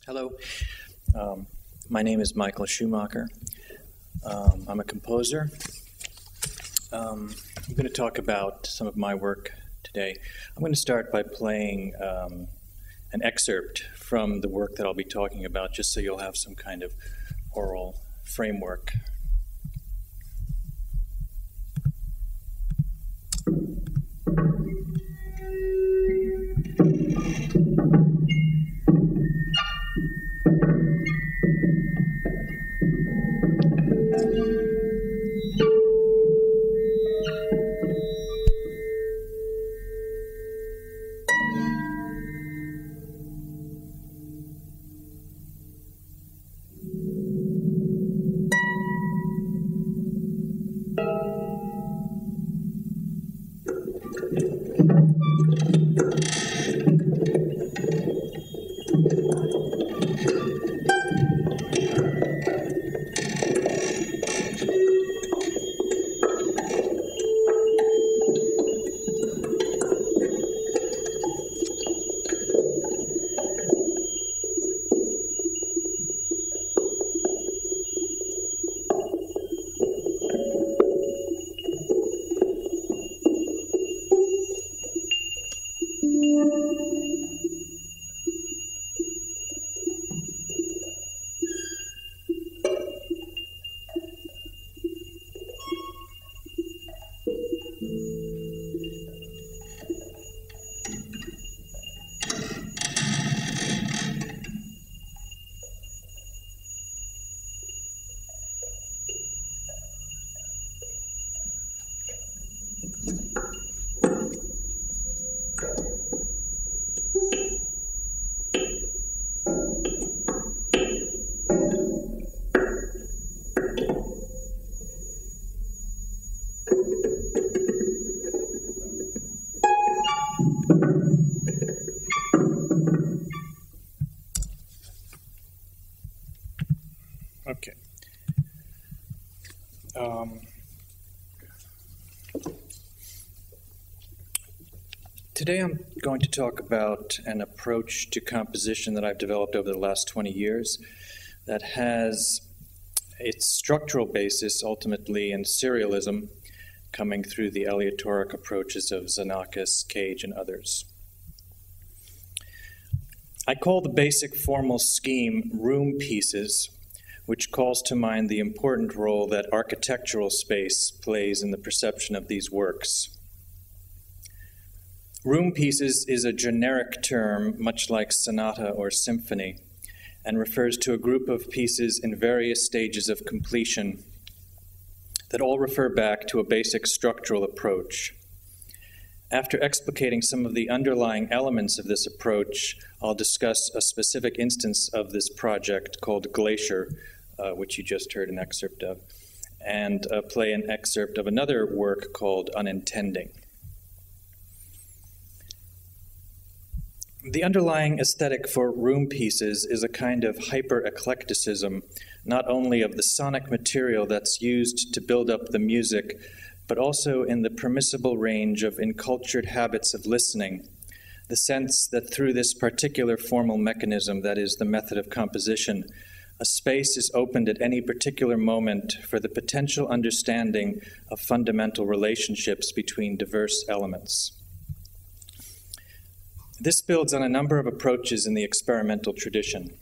Hello, my name is Michael Schumacher. I'm a composer. I'm going to talk about some of my work today. I'm going to start by playing an excerpt from the work that I'll be talking about, just so you'll have some kind of oral framework. Okay. Today I'm going to talk about an approach to composition that I've developed over the last 20 years that has its structural basis ultimately in serialism, coming through the aleatoric approaches of Xenakis, Cage, and others. I call the basic formal scheme room pieces, which calls to mind the important role that architectural space plays in the perception of these works. Room pieces is a generic term, much like sonata or symphony, and refers to a group of pieces in various stages of completion that all refer back to a basic structural approach. After explicating some of the underlying elements of this approach, I'll discuss a specific instance of this project called Glacier, which you just heard an excerpt of, and play an excerpt of another work called Unintending. The underlying aesthetic for room pieces is a kind of hyper-eclecticism, not only of the sonic material that's used to build up the music, but also in the permissible range of encultured habits of listening, the sense that through this particular formal mechanism, that is, the method of composition, a space is opened at any particular moment for the potential understanding of fundamental relationships between diverse elements. This builds on a number of approaches in the experimental tradition.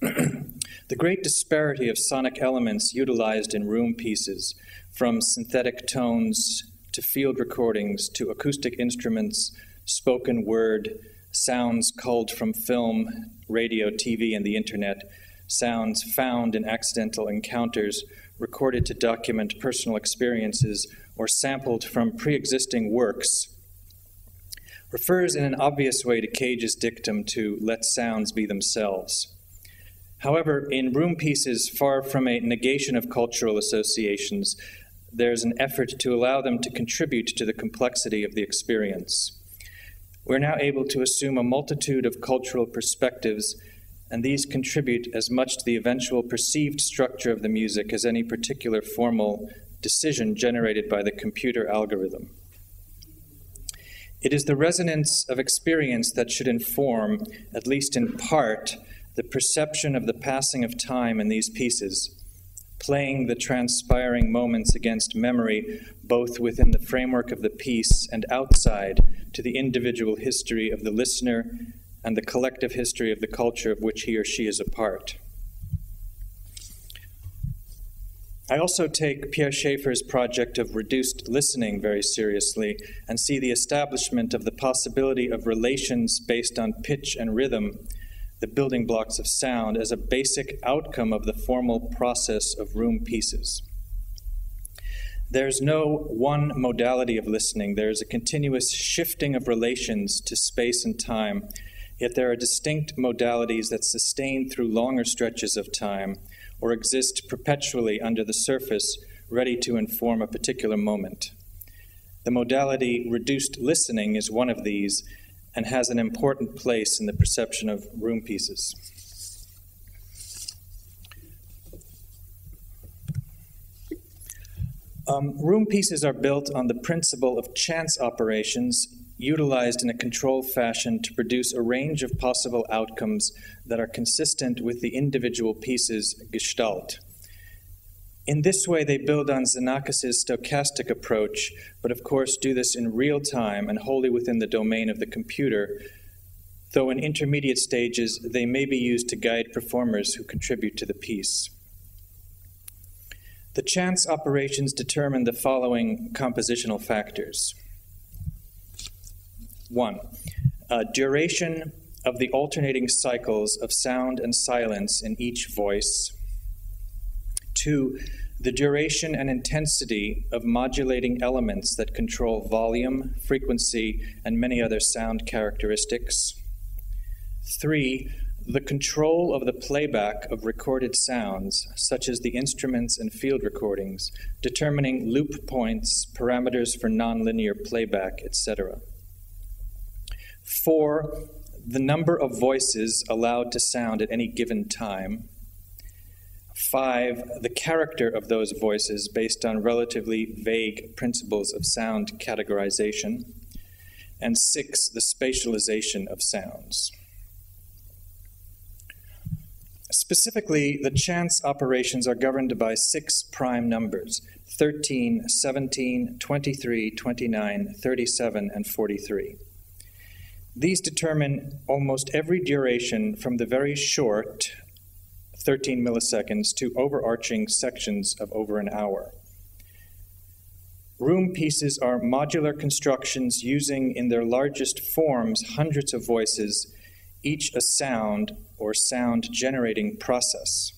The great disparity of sonic elements utilized in room pieces, from synthetic tones to field recordings to acoustic instruments, spoken word, sounds culled from film, radio, TV, and the internet, sounds found in accidental encounters, recorded to document personal experiences, or sampled from pre-existing works, refers in an obvious way to Cage's dictum to let sounds be themselves. However, in room pieces, far from a negation of cultural associations, there's an effort to allow them to contribute to the complexity of the experience. We're now able to assume a multitude of cultural perspectives, and these contribute as much to the eventual perceived structure of the music as any particular formal decision generated by the computer algorithm. It is the resonance of experience that should inform, at least in part, the perception of the passing of time in these pieces, playing the transpiring moments against memory, both within the framework of the piece and outside to the individual history of the listener and the collective history of the culture of which he or she is a part. I also take Pierre Schaeffer's project of reduced listening very seriously and see the establishment of the possibility of relations based on pitch and rhythm, the building blocks of sound, as a basic outcome of the formal process of room pieces. There's no one modality of listening. There's a continuous shifting of relations to space and time, yet there are distinct modalities that sustain through longer stretches of time or exist perpetually under the surface, ready to inform a particular moment. The modality reduced listening is one of these and has an important place in the perception of room pieces. Room pieces are built on the principle of chance operations utilized in a controlled fashion to produce a range of possible outcomes that are consistent with the individual piece's gestalt. In this way, they build on Xenakis' stochastic approach, but of course do this in real time and wholly within the domain of the computer, though in intermediate stages they may be used to guide performers who contribute to the piece. The chance operations determine the following compositional factors. 1. Duration of the alternating cycles of sound and silence in each voice. 2. The duration and intensity of modulating elements that control volume, frequency, and many other sound characteristics. 3. The control of the playback of recorded sounds, such as the instruments and field recordings, determining loop points, parameters for nonlinear playback, etc. 4. The number of voices allowed to sound at any given time. 5. The character of those voices based on relatively vague principles of sound categorization. And 6. The spatialization of sounds. Specifically, the chance operations are governed by 6 prime numbers: 13, 17, 23, 29, 37, and 43. These determine almost every duration from the very short 13 milliseconds to overarching sections of over an hour. Room pieces are modular constructions using in their largest forms hundreds of voices, each a sound or sound-generating process.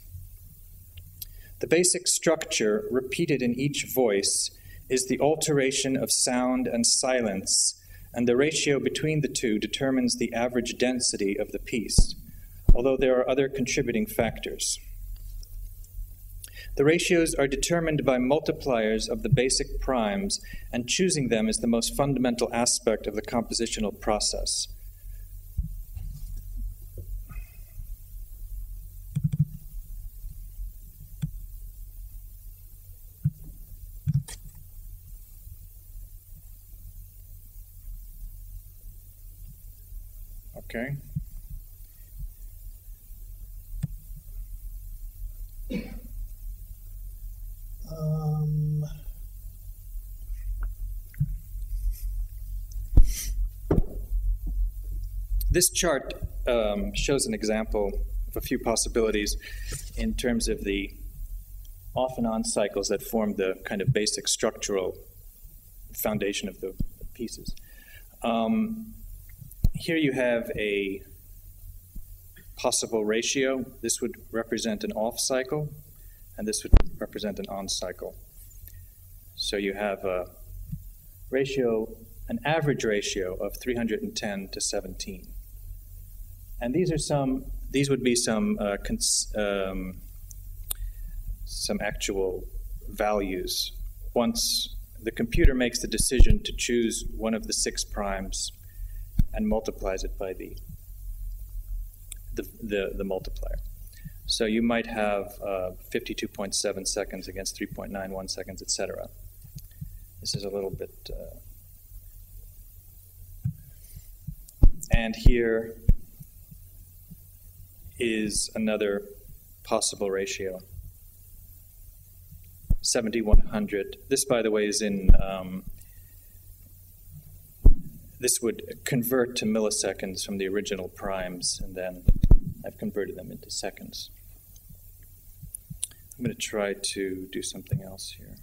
The basic structure repeated in each voice is the alteration of sound and silence, and the ratio between the two determines the average density of the piece, although there are other contributing factors. The ratios are determined by multipliers of the basic primes, and choosing them is the most fundamental aspect of the compositional process. Okay. This chart shows an example of a few possibilities in terms of the off and on cycles that form the kind of basic structural foundation of the pieces. Here you have a possible ratio. This would represent an off cycle, and this would represent an on cycle. So you have a ratio, an average ratio of 310 to 17. And these would be some actual values. Once the computer makes the decision to choose one of the 6 primes and multiplies it by the multiplier. So you might have 52.7 seconds against 3.91 seconds, etc. This is a little bit... and here is another possible ratio. 7100. This, by the way, is in, this would convert to milliseconds from the original primes, and then I've converted them into seconds. I'm going to try to do something else here.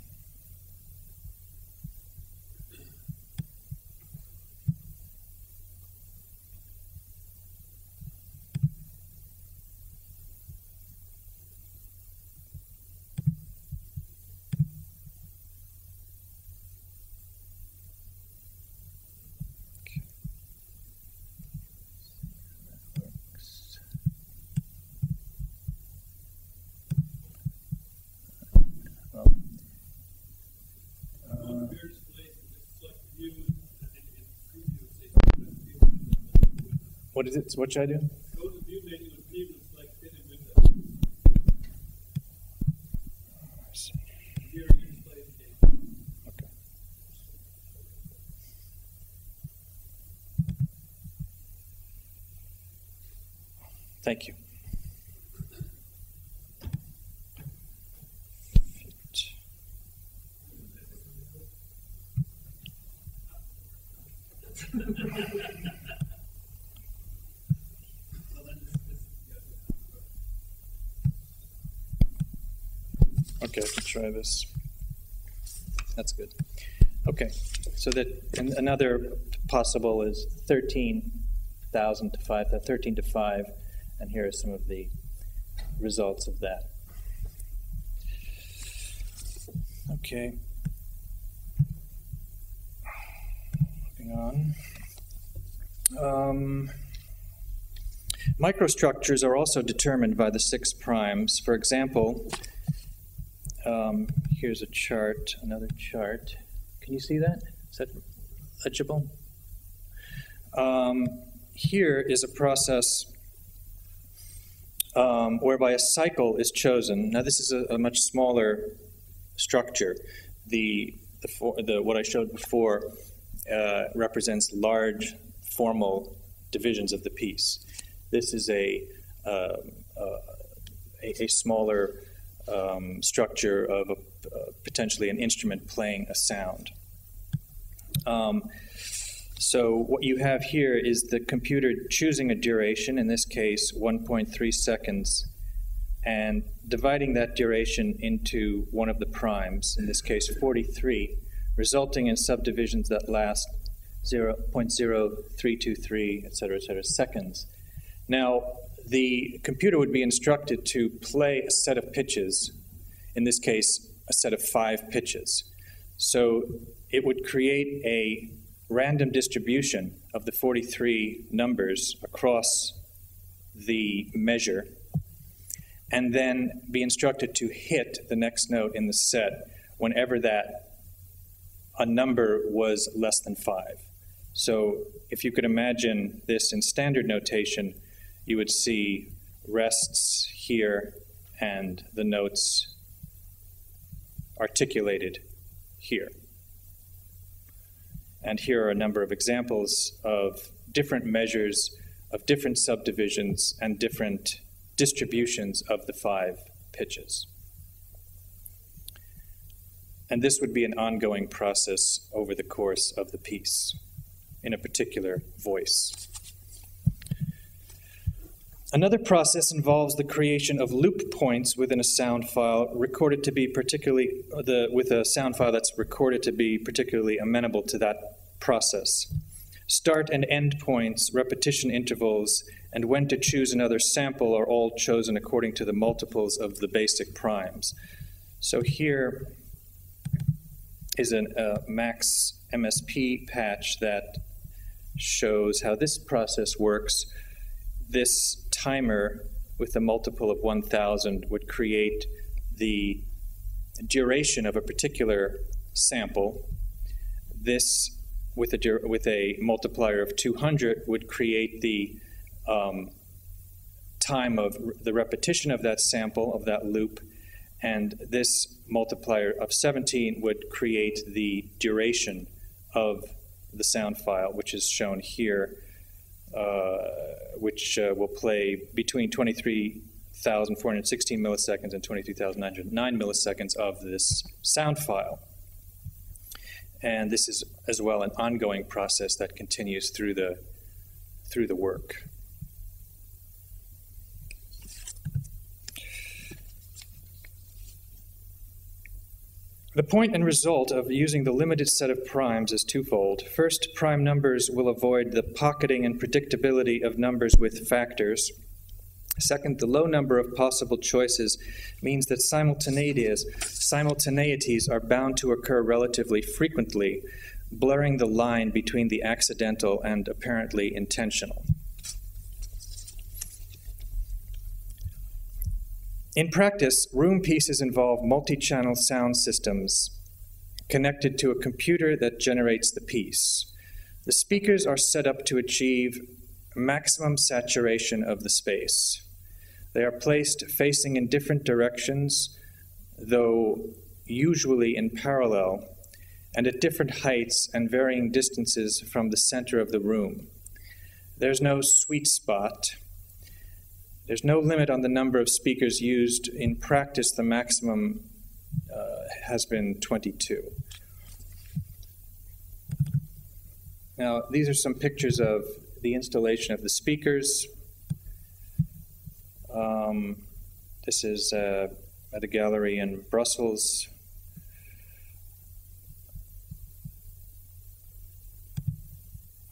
What is it? What should I do? Go to view menu and preview and select hidden window. Here you display the game. Okay. Thank you. Okay, I can try this. That's good. Okay, so that and another possible is 13,000 to 5, 13 to 5, and here are some of the results of that. Okay. Moving on. Microstructures are also determined by the 6 primes. For example, here's a chart, another chart. Can you see that? Is that legible? Here is a process whereby a cycle is chosen. Now, this is a much smaller structure. What I showed before represents large formal divisions of the piece. This is a smaller structure of potentially an instrument playing a sound. So what you have here is the computer choosing a duration, in this case 1.3 seconds, and dividing that duration into one of the primes, in this case 43, resulting in subdivisions that last 0.0323, et cetera, seconds. Now, the computer would be instructed to play a set of pitches, in this case, a set of 5 pitches. So it would create a random distribution of the 43 numbers across the measure, and then be instructed to hit the next note in the set whenever a number was less than 5. So if you could imagine this in standard notation, you would see rests here and the notes articulated here. And here are a number of examples of different measures of different subdivisions and different distributions of the 5 pitches. And this would be an ongoing process over the course of the piece in a particular voice. Another process involves the creation of loop points within a sound file recorded to be with a sound file that's recorded to be particularly amenable to that process. Start and end points, repetition intervals, and when to choose another sample are all chosen according to the multiples of the basic primes. So here is a max MSP patch that shows how this process works. This timer with a multiple of 1,000 would create the duration of a particular sample. This, with a multiplier of 200, would create the time of the repetition of that sample, of that loop, and this multiplier of 17 would create the duration of the sound file, which is shown here. which will play between 23,416 milliseconds and 23,909 milliseconds of this sound file. And this is as well an ongoing process that continues through the work. The point and result of using the limited set of primes is twofold. First, prime numbers will avoid the pocketing and predictability of numbers with factors. Second, the low number of possible choices means that simultaneities are bound to occur relatively frequently, blurring the line between the accidental and apparently intentional. In practice, room pieces involve multi-channel sound systems connected to a computer that generates the piece. The speakers are set up to achieve maximum saturation of the space. They are placed facing in different directions, though usually in parallel, and at different heights and varying distances from the center of the room. There's no sweet spot. There's no limit on the number of speakers used. In practice, the maximum has been 22. Now, these are some pictures of the installation of the speakers. This is at a gallery in Brussels.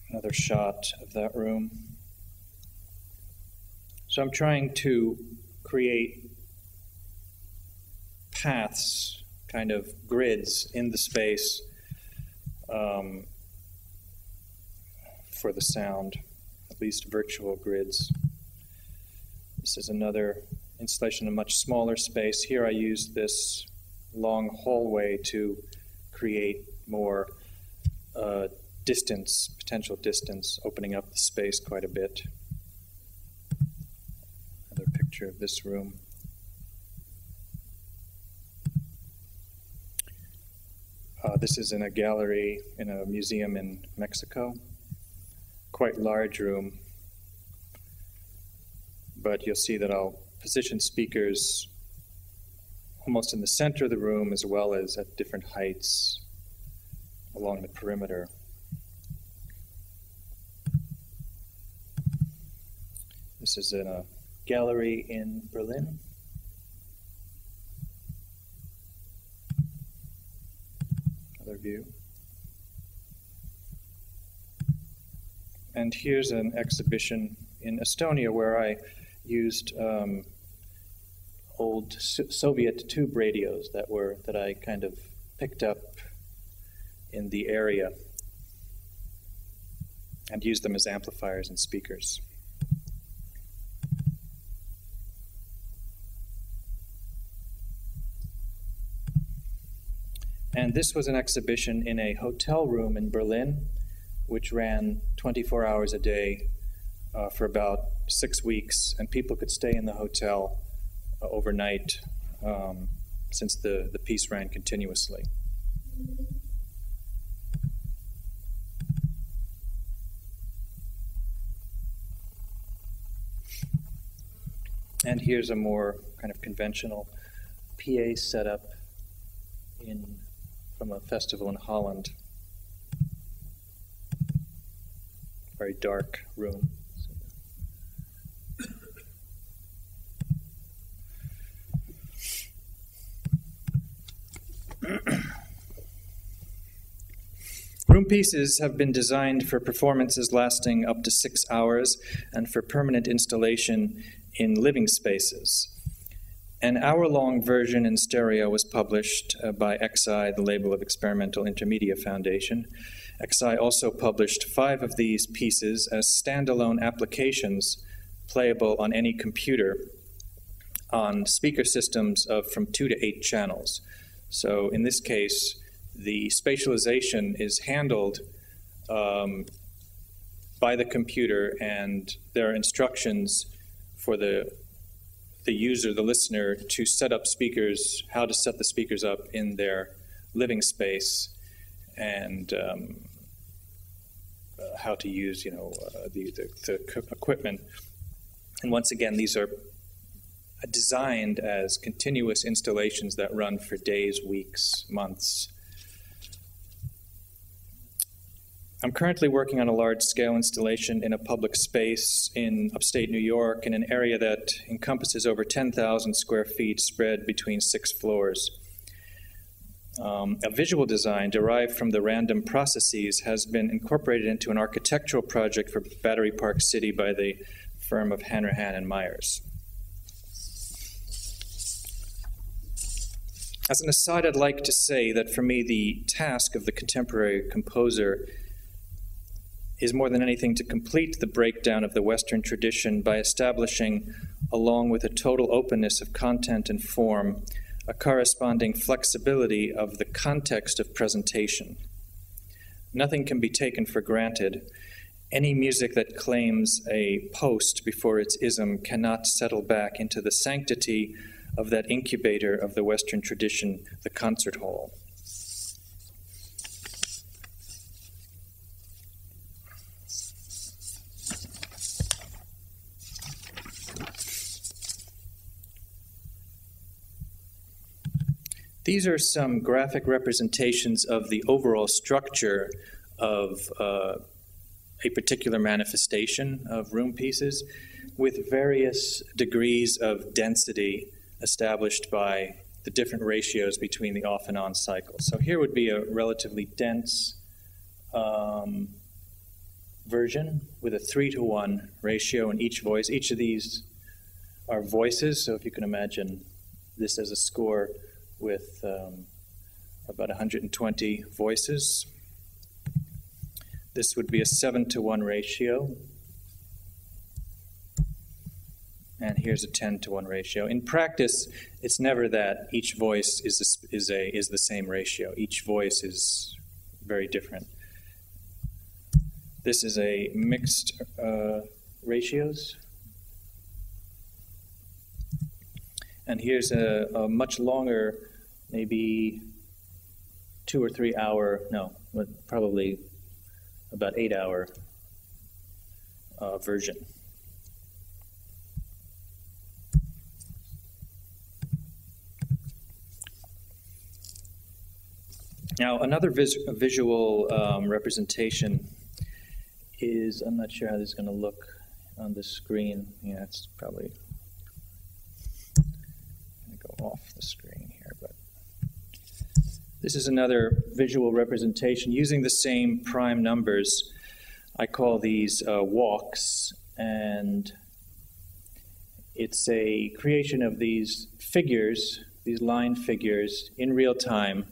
Another shot of that room. So I'm trying to create paths, kind of grids in the space for the sound, at least virtual grids. This is another installation, a much smaller space. Here I used this long hallway to create more distance, potential distance, opening up the space quite a bit. Another picture of this room. This is in a gallery in a museum in Mexico. Quite large room, but you'll see that I'll position speakers almost in the center of the room as well as at different heights along the perimeter. This is in a gallery in Berlin. Another view. And here's an exhibition in Estonia where I used old Soviet tube radios that I kind of picked up in the area and used them as amplifiers and speakers. And this was an exhibition in a hotel room in Berlin, which ran 24 hours a day for about 6 weeks, and people could stay in the hotel overnight since the piece ran continuously. And here's a more kind of conventional PA setup from a festival in Holland. Very dark room. Room pieces have been designed for performances lasting up to 6 hours and for permanent installation in living spaces. An hour-long version in stereo was published by XI, the label of Experimental Intermedia Foundation. XI also published 5 of these pieces as standalone applications playable on any computer on speaker systems of from 2 to 8 channels. So in this case, the spatialization is handled by the computer, and there are instructions for the user, the listener, to set up speakers, how to set the speakers up in their living space, and how to use, the equipment. And once again, these are designed as continuous installations that run for days, weeks, months. I'm currently working on a large-scale installation in a public space in upstate New York in an area that encompasses over 10,000 square feet spread between 6 floors. A visual design derived from the random processes has been incorporated into an architectural project for Battery Park City by the firm of Hanrahan and Myers. As an aside, I'd like to say that for me, the task of the contemporary composer is more than anything to complete the breakdown of the Western tradition by establishing, along with a total openness of content and form, a corresponding flexibility of the context of presentation. Nothing can be taken for granted. Any music that claims a post before its ism cannot settle back into the sanctity of that incubator of the Western tradition, the concert hall. These are some graphic representations of the overall structure of a particular manifestation of room pieces with various degrees of density established by the different ratios between the off and on cycles. So here would be a relatively dense version with a 3-to-1 ratio in each voice. Each of these are voices, so if you can imagine this as a score with about 120 voices. This would be a 7-to-1 ratio. And here's a 10-to-1 ratio. In practice, it's never that each voice is the same ratio. Each voice is very different. This is a mixed ratios. And here's a much longer, maybe 2 or 3 hour, no, probably about 8 hour version. Now, another visual representation is, I'm not sure how this is going to look on the screen. Yeah, it's probably going to go off the screen here, but this is another visual representation using the same prime numbers. I call these walks, and it's a creation of these figures, these line figures in real time,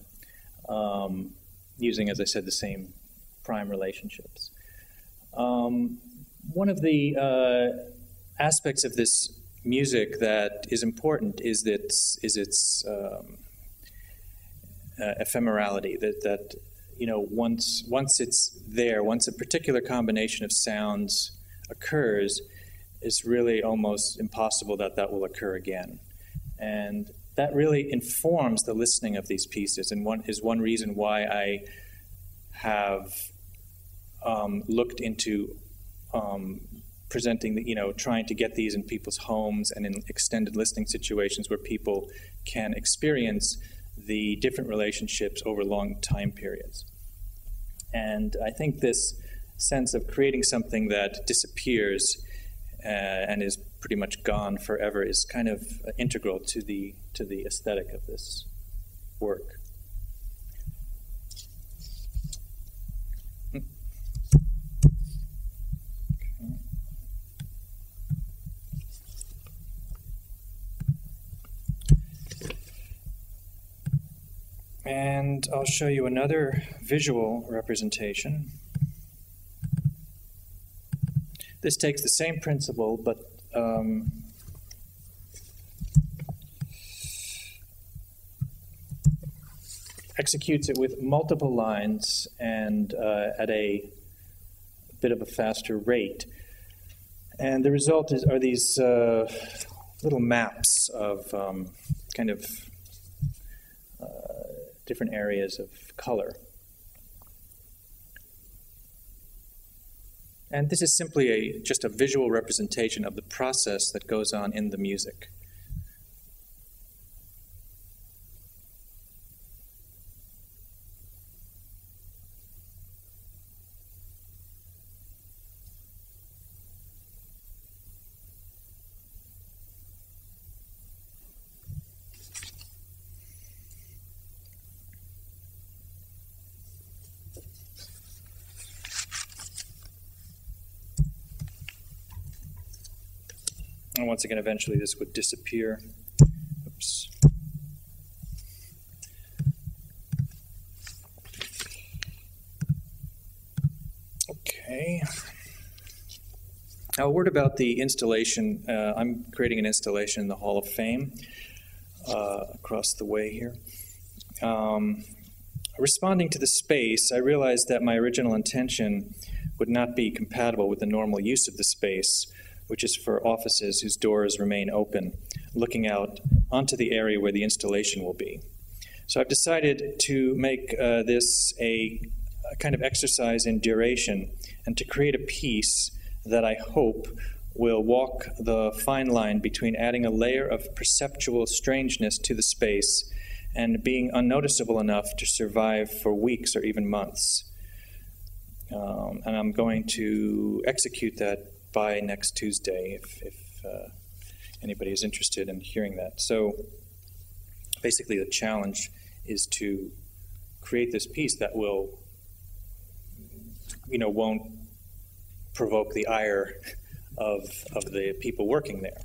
using, as I said, the same prime relationships. One of the aspects of this music that is important is its ephemerality. That you know, once it's there, once a particular combination of sounds occurs, it's really almost impossible that will occur again. And that really informs the listening of these pieces, and one reason why I have looked into presenting, trying to get these in people's homes and in extended listening situations where people can experience the different relationships over long time periods. And I think this sense of creating something that disappears and is pretty much gone forever is kind of integral to the aesthetic of this work. And I'll show you another visual representation. This takes the same principle, but executes it with multiple lines and at a bit of a faster rate. And the result are these little maps of kind of different areas of color. And this is simply just a visual representation of the process that goes on in the music. And once again, eventually this would disappear. Oops. Okay. Now a word about the installation. I'm creating an installation in the Hall of Fame across the way here. Responding to the space, I realized that my original intention would not be compatible with the normal use of the space, which is for offices whose doors remain open, looking out onto the area where the installation will be. So I've decided to make this a kind of exercise in duration and to create a piece that I hope will walk the fine line between adding a layer of perceptual strangeness to the space and being unnoticeable enough to survive for weeks or even months. And I'm going to execute that by next Tuesday, if anybody is interested in hearing that. So basically the challenge is to create this piece that will, won't provoke the ire of the people working there.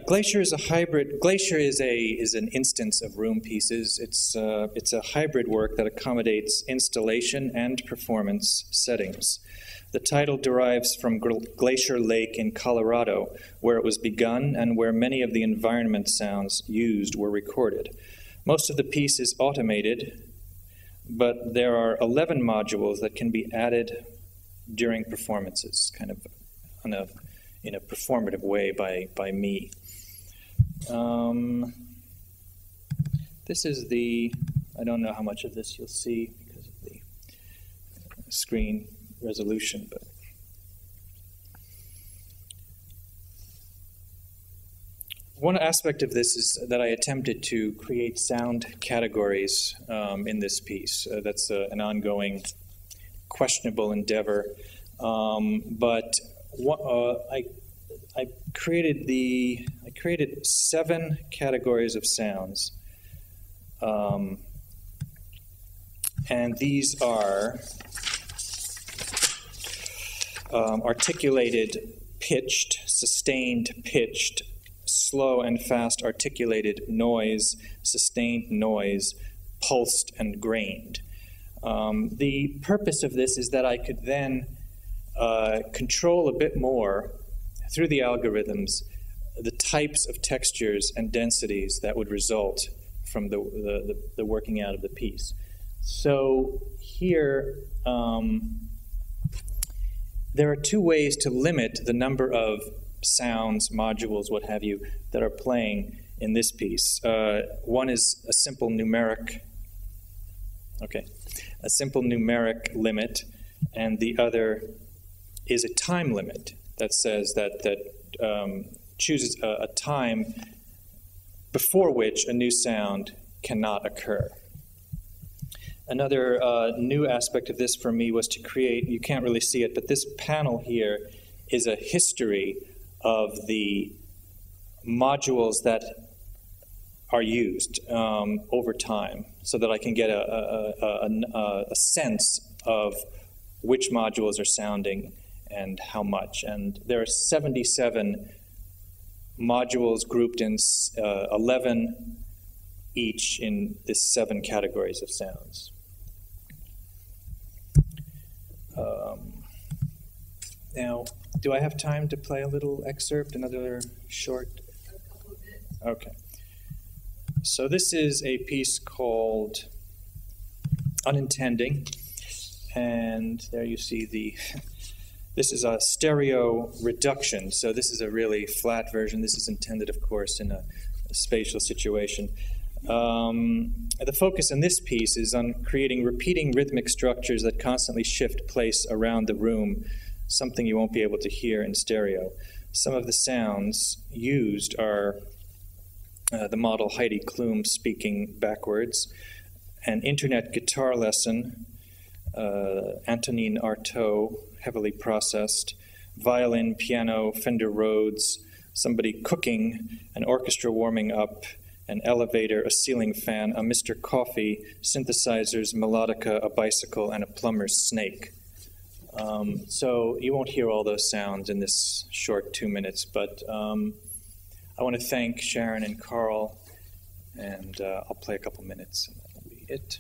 Glacier is a hybrid. Glacier is an instance of room pieces. It's a hybrid work that accommodates installation and performance settings. The title derives from Glacier Lake in Colorado, where it was begun and where many of the environment sounds used were recorded. Most of the piece is automated, but there are 11 modules that can be added during performances, kind of in a performative way by me. This is I don't know how much of this you'll see because of the screen resolution, but one aspect of this is that I attempted to create sound categories in this piece. That's an ongoing, questionable endeavor, but I created 7 categories of sounds, and these are articulated, pitched, sustained, pitched, slow and fast articulated noise, sustained noise, pulsed and grained. The purpose of this is that I could then control a bit more through the algorithms the types of textures and densities that would result from the working out of the piece. So here, there are 2 ways to limit the number of sounds, modules, what have you, that are playing in this piece. One is a simple numeric limit, and the other is a time limit that says that chooses a time before which a new sound cannot occur. Another new aspect of this for me was to create, you can't really see it, but this panel here is a history of the modules that are used over time, so that I can get a sense of which modules are sounding and how much. And there are 77 modules grouped in 11 each in this 7 categories of sounds. Now, do I have time to play a little excerpt, another short? Okay. So this is a piece called Unintending, and there you see this is a stereo reduction, so this is a really flat version. This is intended, of course, in a spatial situation. The focus in this piece is on creating repeating rhythmic structures that constantly shift place around the room, something you won't be able to hear in stereo. Some of the sounds used are the model Heidi Klum speaking backwards, an internet guitar lesson, Antonine Artaud, heavily processed, violin, piano, Fender Rhodes, somebody cooking, an orchestra warming up, an elevator, a ceiling fan, a Mr. Coffee, synthesizers, melodica, a bicycle, and a plumber's snake. So you won't hear all those sounds in this short 2 minutes, but I want to thank Sharon and Carl, and I'll play a couple minutes, and that'll be it.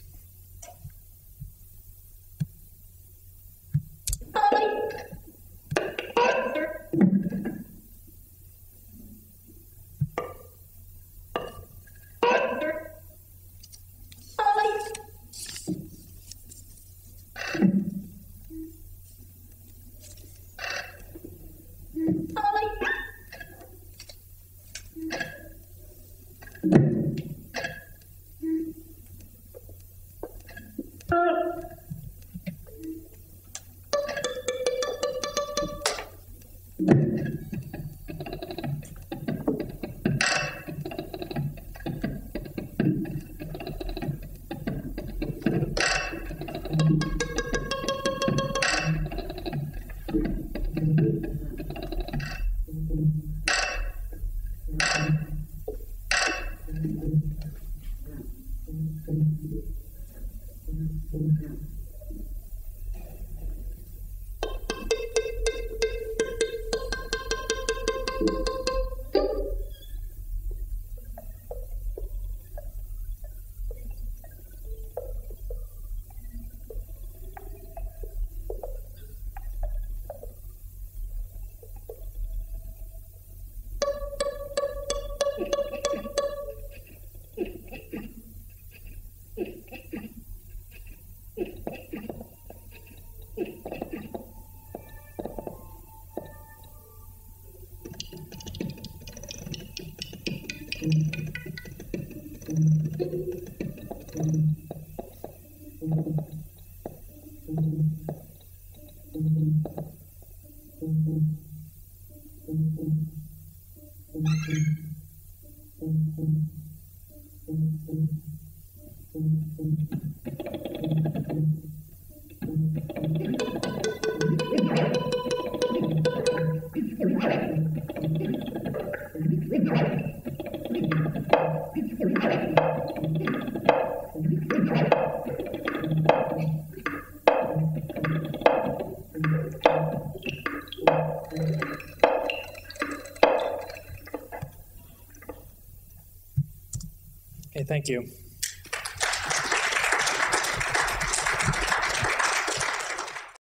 Okay, thank you.